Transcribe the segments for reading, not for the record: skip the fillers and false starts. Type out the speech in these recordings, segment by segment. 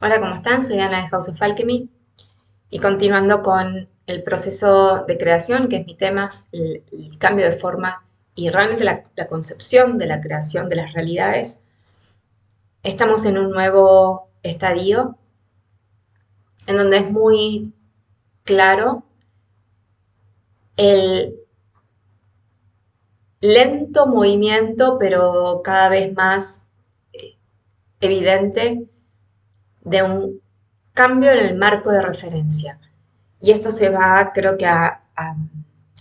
Hola, ¿cómo están? Soy Ana de House of Alchemy y continuando con el proceso de creación, que es mi tema, el cambio de forma y realmente la concepción de la creación de las realidades. Estamos en un nuevo estadio en donde es muy claro el lento movimiento, pero cada vez más evidente, de un cambio en el marco de referencia. Y esto se va, creo que, a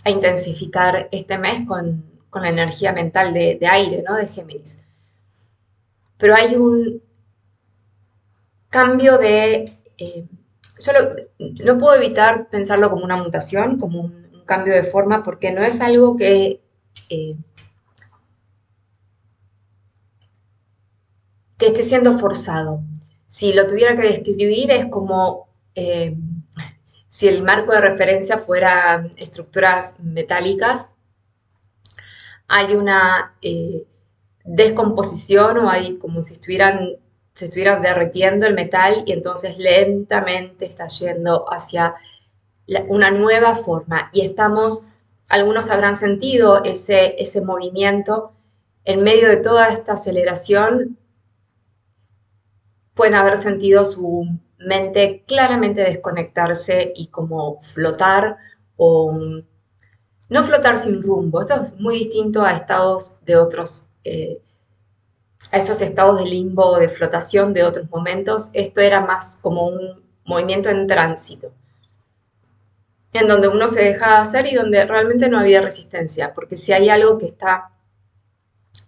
intensificar este mes con la energía mental de aire, ¿no? De Géminis. Pero hay un cambio de... eh, yo no puedo evitar pensarlo como una mutación, como un cambio de forma, porque no es algo eh, que esté siendo forzado. Si lo tuviera que describir es como si el marco de referencia fuera estructuras metálicas, hay una descomposición o hay como si se estuvieran derritiendo el metal y entonces lentamente está yendo hacia una nueva forma. Y estamos, algunos habrán sentido ese movimiento en medio de toda esta aceleración, pueden haber sentido su mente claramente desconectarse y como flotar o no flotar sin rumbo. Esto es muy distinto a estados de otros, a esos estados de limbo o de flotación de otros momentos. Esto era más como un movimiento en tránsito, en donde uno se dejaba hacer y donde realmente no había resistencia, porque si hay algo que está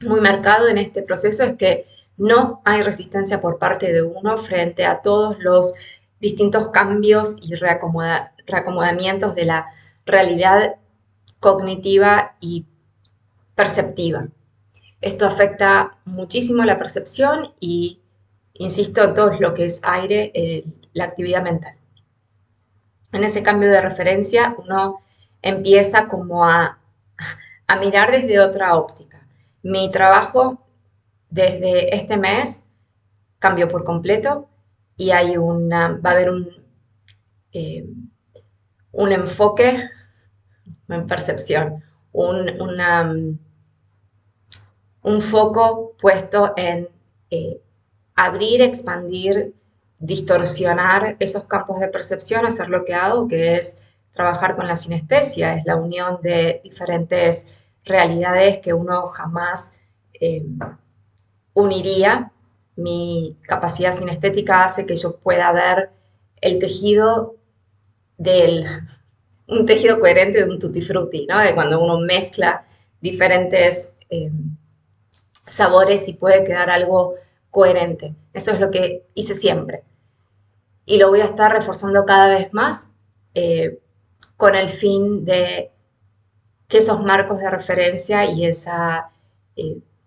muy marcado en este proceso es que no hay resistencia por parte de uno frente a todos los distintos cambios y reacomodamientos de la realidad cognitiva y perceptiva. Esto afecta muchísimo la percepción y, insisto, todo lo que es aire, la actividad mental. En ese cambio de referencia uno empieza como a mirar desde otra óptica. Mi trabajo desde este mes cambió por completo y va a haber eh, un enfoque en percepción, un foco puesto en eh, abrir, expandir, distorsionar esos campos de percepción, hacer lo que hago, que es trabajar con la sinestesia, es la unión de diferentes realidades que uno jamás eh, uniría. Mi capacidad sinestética hace que yo pueda ver el tejido del, un tejido coherente de un tutti frutti, ¿no? De cuando uno mezcla diferentes sabores y puede quedar algo coherente. Eso es lo que hice siempre. Y lo voy a estar reforzando cada vez más con el fin de que esos marcos de referencia y esa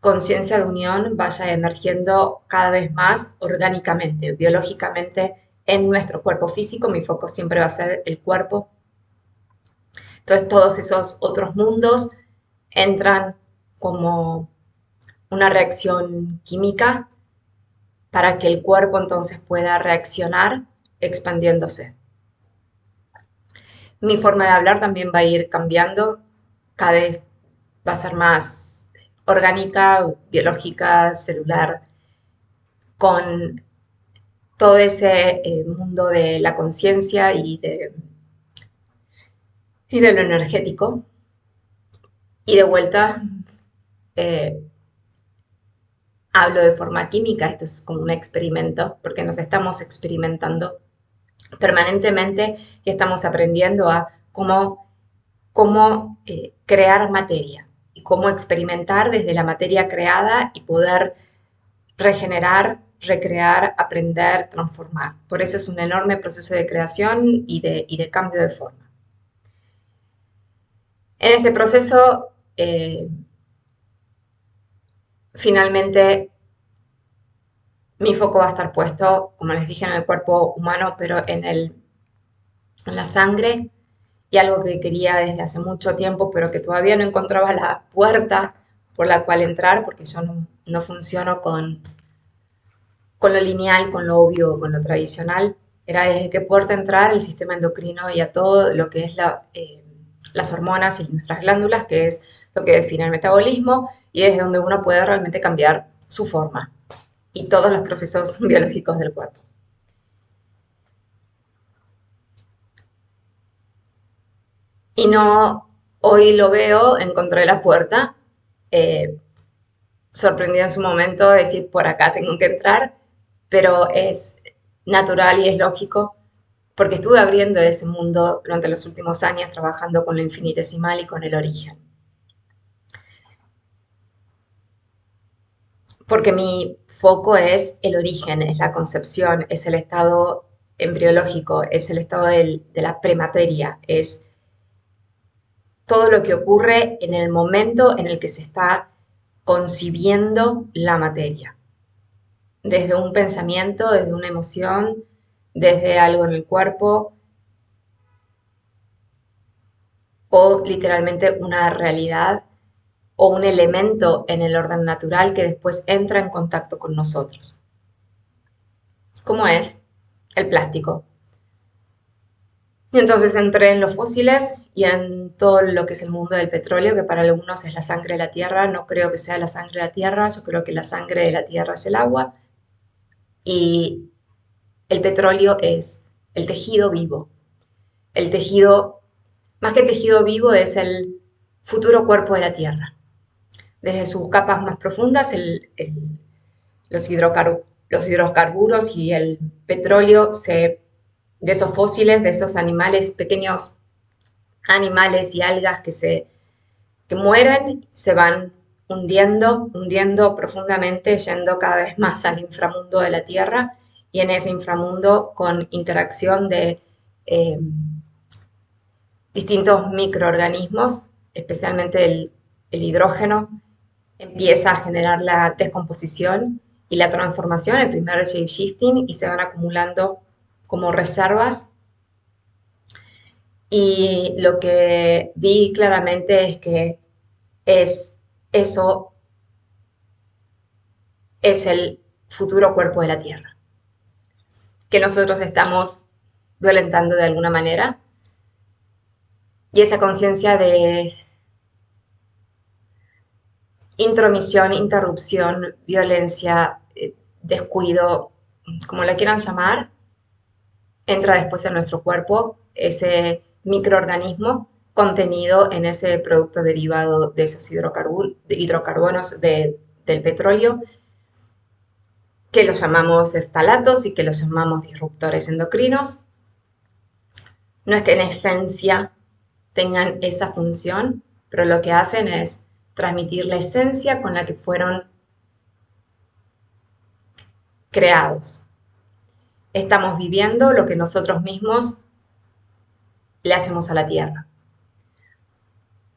conciencia de unión vaya emergiendo cada vez más orgánicamente, biológicamente en nuestro cuerpo físico. Mi foco siempre va a ser el cuerpo. Entonces todos esos otros mundos entran como una reacción química para que el cuerpo entonces pueda reaccionar expandiéndose. Mi forma de hablar también va a ir cambiando, cada vez va a ser más orgánica, biológica, celular, con todo ese mundo de la conciencia y de lo energético. Y de vuelta, eh, hablo de forma química, esto es como un experimento, porque nos estamos experimentando permanentemente y estamos aprendiendo a cómo crear materia y cómo experimentar desde la materia creada y poder regenerar, recrear, aprender, transformar. Por eso es un enorme proceso de creación y de cambio de forma. En este proceso, finalmente, mi foco va a estar puesto, como les dije, en el cuerpo humano, pero en la sangre y algo que quería desde hace mucho tiempo, pero que todavía no encontraba la puerta por la cual entrar, porque yo no funciono con lo lineal, con lo obvio, con lo tradicional, era desde qué puerta entrar el sistema endocrino y a todo lo que es las hormonas y nuestras glándulas, que es lo que define el metabolismo y desde donde uno puede realmente cambiar su forma y todos los procesos biológicos del cuerpo. Y no, hoy lo veo, encontré la puerta, eh, sorprendida en su momento de decir, por acá tengo que entrar, pero es natural y es lógico, porque estuve abriendo ese mundo durante los últimos años trabajando con lo infinitesimal y con el origen. Porque mi foco es el origen, es la concepción, es el estado embriológico, es el estado de la premateria, es todo lo que ocurre en el momento en el que se está concibiendo la materia. Desde un pensamiento, desde una emoción, desde algo en el cuerpo o literalmente una realidad o un elemento en el orden natural que después entra en contacto con nosotros, como es el plástico. Y entonces entré en los fósiles y en todo lo que es el mundo del petróleo, que para algunos es la sangre de la tierra. No creo que sea la sangre de la tierra, yo creo que la sangre de la tierra es el agua y el petróleo es el tejido vivo. El tejido, más que tejido vivo, es el futuro cuerpo de la tierra. Desde sus capas más profundas, los, los hidrocarburos y el petróleo de esos fósiles, de esos animales, pequeños animales y algas que mueren, se van hundiendo, hundiendo profundamente, yendo cada vez más al inframundo de la Tierra y en ese inframundo con interacción de eh, distintos microorganismos, especialmente el hidrógeno, empieza a generar la descomposición y la transformación, el primer shape-shifting, y se van acumulando como reservas. Y lo que vi claramente es que eso es el futuro cuerpo de la Tierra, que nosotros estamos violentando de alguna manera. Y esa conciencia de intromisión, interrupción, violencia, descuido, como la quieran llamar, entra después en nuestro cuerpo, ese microorganismo contenido en ese producto derivado de esos hidrocarbonos del petróleo, que los llamamos eftalatos y que los llamamos disruptores endocrinos. No es que en esencia tengan esa función, pero lo que hacen es transmitir la esencia con la que fueron creados. Estamos viviendo lo que nosotros mismos le hacemos a la Tierra.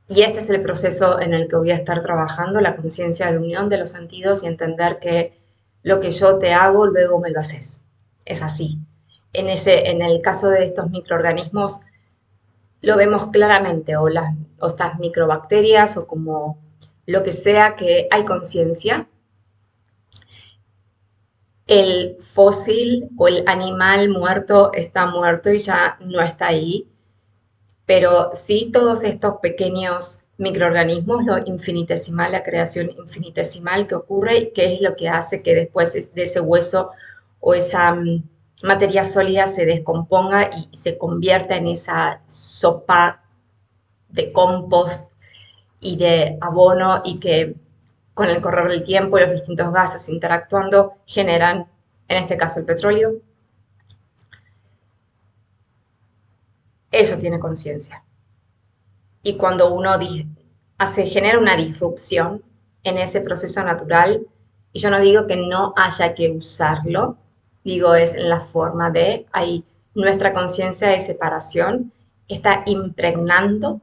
Y este es el proceso en el que voy a estar trabajando, la conciencia de unión de los sentidos y entender que lo que yo te hago, luego me lo haces. Es así. En el caso de estos microorganismos, lo vemos claramente, o estas microbacterias, o como lo que sea que hay conciencia. El fósil o el animal muerto está muerto y ya no está ahí, pero sí todos estos pequeños microorganismos, lo infinitesimal, la creación infinitesimal que ocurre, que es lo que hace que después de ese hueso o esa materia sólida se descomponga y se convierta en esa sopa de compost y de abono y que con el correr del tiempo y los distintos gases interactuando generan, en este caso el petróleo. Eso tiene conciencia. Y cuando uno genera una disrupción en ese proceso natural, y yo no digo que no haya que usarlo, digo es en la forma de, ahí nuestra conciencia de separación está impregnando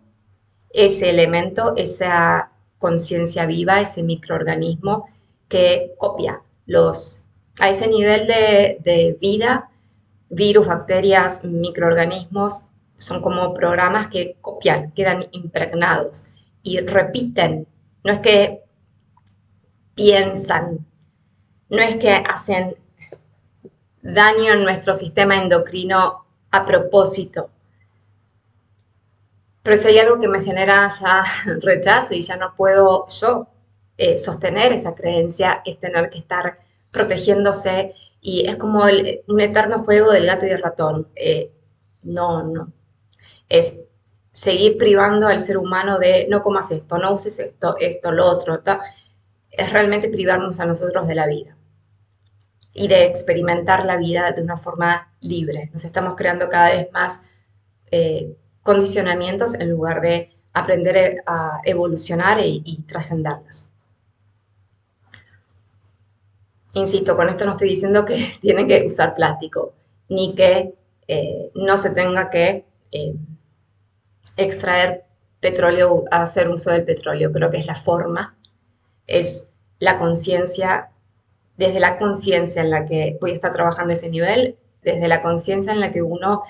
ese elemento, esa conciencia viva, ese microorganismo que copia a ese nivel de vida, virus, bacterias, microorganismos, son como programas que copian, quedan impregnados y repiten. No es que piensan, no es que hacen daño en nuestro sistema endocrino a propósito. Pero si hay algo que me genera ya rechazo y ya no puedo yo sostener esa creencia, es tener que estar protegiéndose y es como un eterno juego del gato y el ratón. No. Es seguir privando al ser humano de no comas esto, no uses esto, lo otro. Es realmente privarnos a nosotros de la vida y de experimentar la vida de una forma libre. Nos estamos creando cada vez más condicionamientos en lugar de aprender a evolucionar y trascenderlas. Insisto, con esto no estoy diciendo que tienen que usar plástico, ni que no se tenga que extraer petróleo, hacer uso del petróleo. Creo que es la forma, es la conciencia, desde la conciencia en la que voy a estar trabajando ese nivel, desde la conciencia en la que uno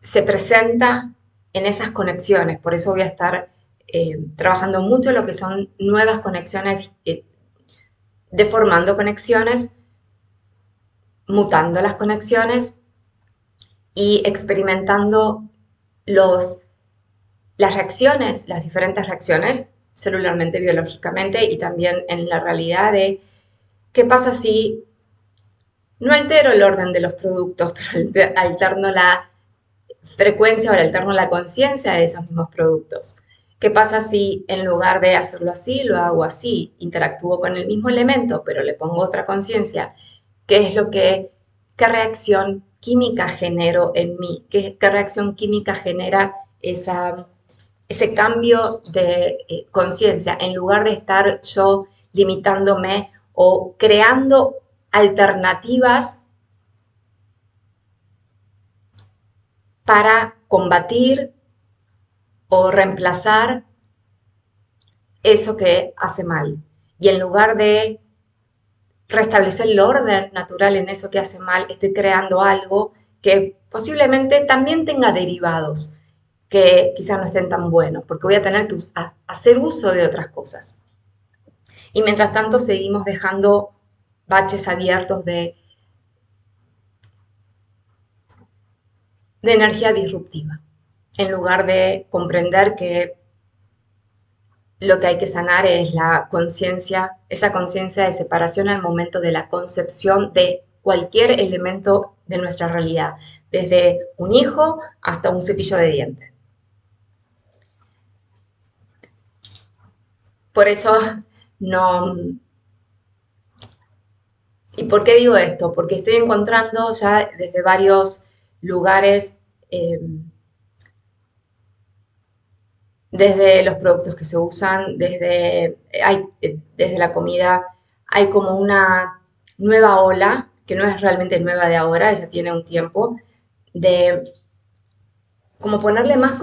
se presenta en esas conexiones. Por eso voy a estar trabajando mucho lo que son nuevas conexiones, deformando conexiones, mutando las conexiones y experimentando las reacciones, las diferentes reacciones celularmente, biológicamente y también en la realidad de qué pasa si no altero el orden de los productos, pero alterno la frecuencia o le alterno la conciencia de esos mismos productos. ¿Qué pasa si en lugar de hacerlo así, lo hago así? Interactúo con el mismo elemento, pero le pongo otra conciencia. ¿Qué es qué reacción química genero en mí? ¿Qué reacción química genera ese cambio de conciencia? En lugar de estar yo limitándome o creando alternativas para combatir o reemplazar eso que hace mal. Y en lugar de restablecer el orden natural en eso que hace mal, estoy creando algo que posiblemente también tenga derivados que quizás no estén tan buenos, porque voy a tener que hacer uso de otras cosas. Y mientras tanto seguimos dejando baches abiertos de energía disruptiva, en lugar de comprender que lo que hay que sanar es la conciencia, esa conciencia de separación al momento de la concepción de cualquier elemento de nuestra realidad, desde un hijo hasta un cepillo de dientes. Por eso no... ¿Y por qué digo esto? Porque estoy encontrando ya desde varios lugares, desde los productos que se usan, desde la comida, hay como una nueva ola, que no es realmente nueva de ahora, ya tiene un tiempo, de como ponerle más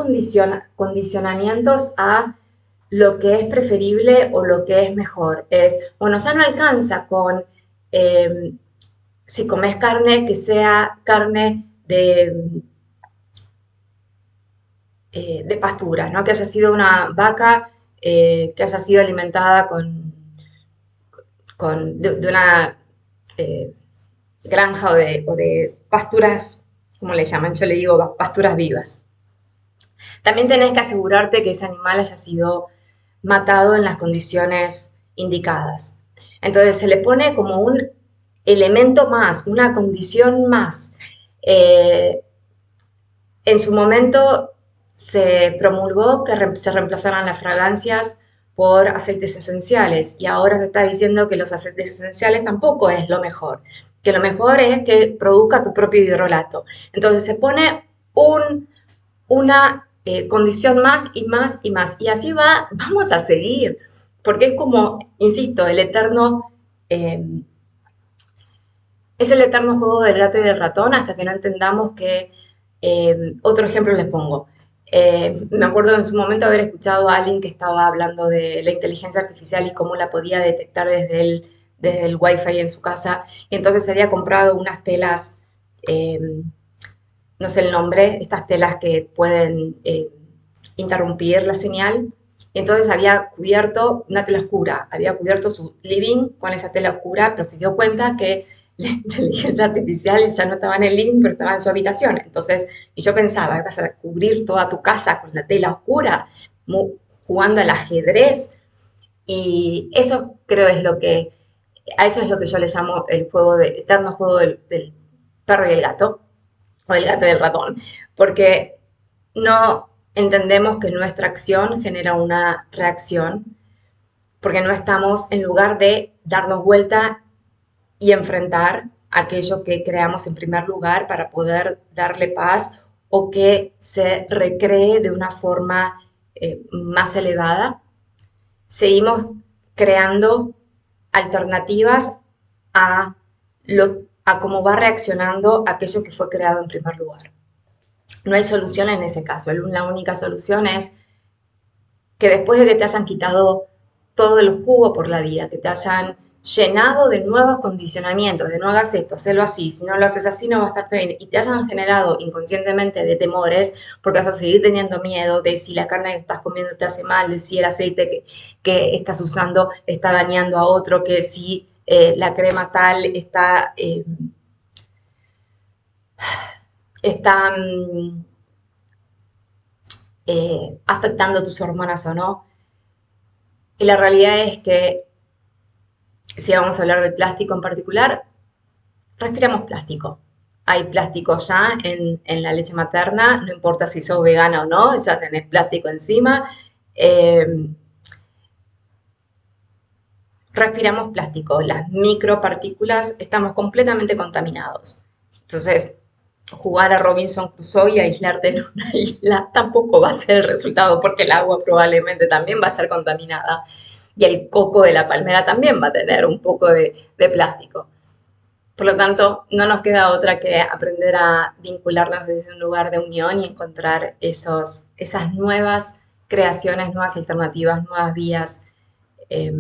condicionamientos a lo que es preferible o lo que es mejor. Es, bueno, ya no alcanza con si comes carne, que sea carne de pastura, ¿no? Que haya sido una vaca que haya sido alimentada de una granja o de pasturas, como le llaman, yo le digo pasturas vivas. También tenés que asegurarte que ese animal haya sido matado en las condiciones indicadas. Entonces se le pone como un elemento más, una condición más. En su momento se promulgó que se reemplazaran las fragancias por aceites esenciales y ahora se está diciendo que los aceites esenciales tampoco es lo mejor, que lo mejor es que produzca tu propio hidrolato. Entonces se pone una condición más y más y más y así vamos a seguir, porque es como, insisto, es el eterno juego del gato y del ratón hasta que no entendamos que otro ejemplo les pongo. Me acuerdo en su momento haber escuchado a alguien que estaba hablando de la inteligencia artificial y cómo la podía detectar desde el wifi en su casa. Y entonces se había comprado unas telas, no sé el nombre, estas telas que pueden interrumpir la señal. Y entonces había cubierto una tela oscura, había cubierto su living con esa tela oscura, pero se dio cuenta que la inteligencia artificial ya no estaba en el living, pero estaba en su habitación. Entonces, y yo pensaba, vas a cubrir toda tu casa con la tela oscura, jugando al ajedrez. Y eso creo es lo que, a eso es lo que yo le llamo el juego de, eterno juego del perro y el gato, o el gato y el ratón, porque no entendemos que nuestra acción genera una reacción, porque no estamos, en lugar de darnos vuelta y enfrentar aquello que creamos en primer lugar para poder darle paz o que se recree de una forma más elevada, seguimos creando alternativas a, a cómo va reaccionando aquello que fue creado en primer lugar. No hay solución en ese caso. La única solución es que después de que te hayan quitado todo el jugo por la vida, que te hayan llenado de nuevos condicionamientos, de no hagas esto, hazlo así, si no lo haces así no va a estar bien, y te hayan generado inconscientemente de temores, porque vas a seguir teniendo miedo de si la carne que estás comiendo te hace mal, de si el aceite que estás usando está dañando a otro, que si la crema tal está afectando tus hormonas o no. Y la realidad es que si vamos a hablar del plástico en particular, respiramos plástico. Hay plástico ya en la leche materna, no importa si sos vegana o no, ya tenés plástico encima. Eh, Respiramos plástico, las micropartículas, estamos completamente contaminados. Entonces, jugar a Robinson Crusoe y aislarte en una isla tampoco va a ser el resultado porque el agua probablemente también va a estar contaminada y el coco de la palmera también va a tener un poco de plástico. Por lo tanto, no nos queda otra que aprender a vincularnos desde un lugar de unión y encontrar esas nuevas creaciones, nuevas alternativas, nuevas vías eh,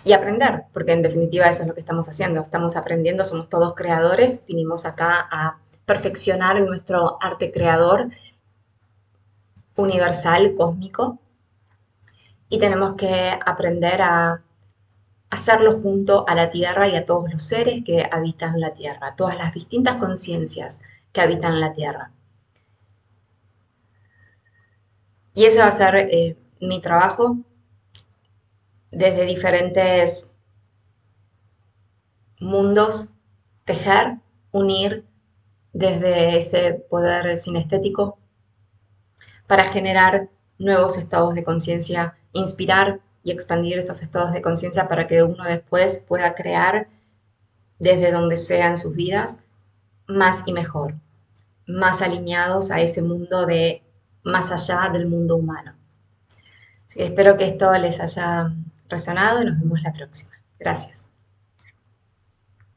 y aprender, porque en definitiva eso es lo que estamos haciendo. Estamos aprendiendo, somos todos creadores, vinimos acá a perfeccionar nuestro arte creador universal, cósmico, y tenemos que aprender a hacerlo junto a la Tierra y a todos los seres que habitan la Tierra, todas las distintas conciencias que habitan la Tierra. Y ese va a ser mi trabajo desde diferentes mundos, tejer, unir desde ese poder sinestético para generar nuevos estados de conciencia, inspirar y expandir esos estados de conciencia para que uno después pueda crear desde donde sea en sus vidas más y mejor, más alineados a ese mundo de más allá del mundo humano. Así que espero que esto les haya resonado y nos vemos la próxima. Gracias.